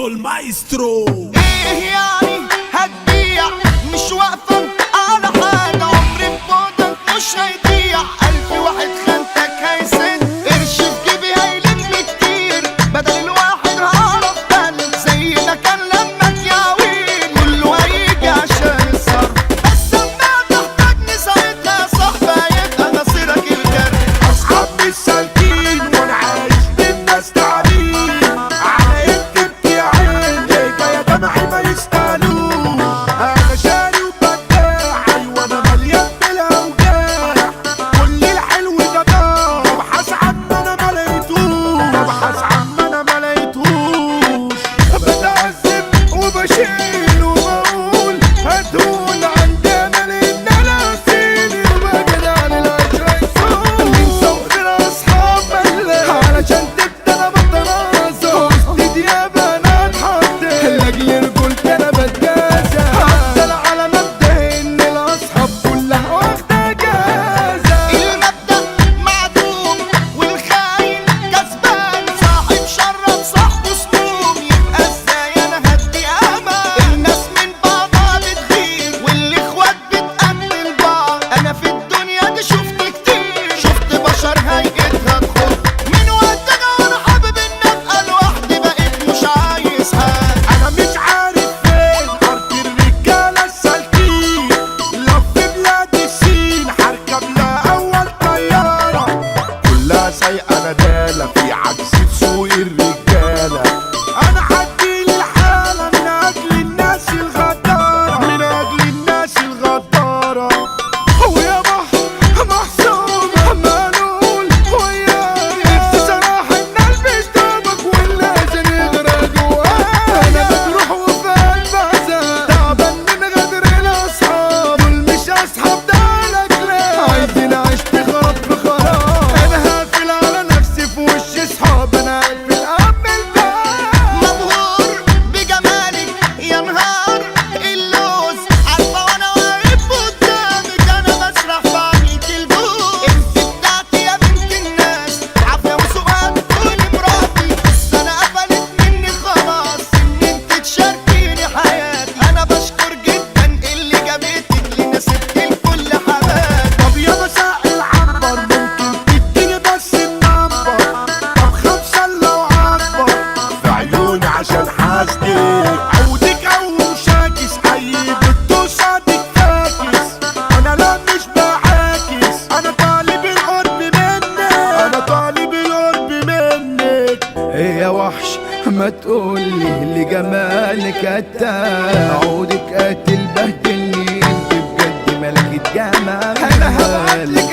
المايسترو. ايه يعني هتبيع؟ مش واقفة على حاجة، عمري ببعدك مش هيضيع. ألف واحد خانتك هيسد، قرش في جيبي هيلم كتير، بدل الواحد هعرف قلب زي ما كان لما اتياويل. كله هيجي عشان الصرف، بس اما تحتاجني ساعتها يا صاحبي يبقى مصيرك الجرح. اصحاب مش سالكين وانا عايش للناس تعبين، على ايدي بتاعين جاية دمعي ما يستاهلوش. انا شاري وبداع ايوه انا مليان بالاوجاع، كل الحلو ده ضاع ببحث عن ما انا ما لقيتوش، ببحث عن ما انا ما لقيتوش. بتعذب وبشيل وبقول هتقول عندنا لان انا سيني وبجد عن العشرة يسوق من سوق الاصحاب ملك علشان تبدا انا بتناصر وسط ديابه انا اتحط لاجل رجولتي انا بتجازى. هفضل على مبدا ان الاصحاب كلها واخده جازه. المبدأ معدوم والخاين كسبان، صاحب شرب صاحبه سموم، يبقى ازاي انا هدي امان؟ الناس من بعضها بتغير والاخوات بتقتل بعض. انا في الدنيا دي شفت كتير، شفت بشر هيئتها تخض. من وقتها وانا حابب ان ابقى لوحدي، بقيت مش عايز حد. انا مش عارف فين ارض الرجاله السالكين، لو في بلاد الصين هركب لاول طياره كلها سايقه نداله في عكس سوق الرجاله. انا هدي الحاله من اجل الناس الغداره، من اجل الناس الغداره. ويا بحر محسوب منقول وياي نفسي صراحه ان البس دوبك واللازم يغرق جوايا. انا بجروح وفي البعزة تعبان من غدر الاصحاب، دول مش اصحاب ده الاكلام، عايزين اعيش تخرب في خراب. انا هقفل على نفسي في وش اصحاب، انا هقفل اعمل باب. مبهور بجمالك يا نهار اللوز، عارفة وانا واقف قدامك انا بسرح بعمل البوز. انت بتاعتي يا بنت الناس، عافية وسؤال تقولي مراتي، بس انا قفلت مني خلاص ان انت تشاركيني حياتي. انا بشكر جدا اللي جابتك لنا سبت الكل حبايبي. طب يا مساء العنبر ممكن تديني بس النمبر، طب 5 لو عبر في عيوني عشان حاسدك. عودك او شاكس اي بنت صادق فاكس، انا لا مش بعاكس، انا طالب القرب منك، انا طالب القرب منك. ايه يا وحش ما تقولي لجمالك قتال، عودك قاتل بهدلني انت بجد ملكة جمال. انا هبعتلك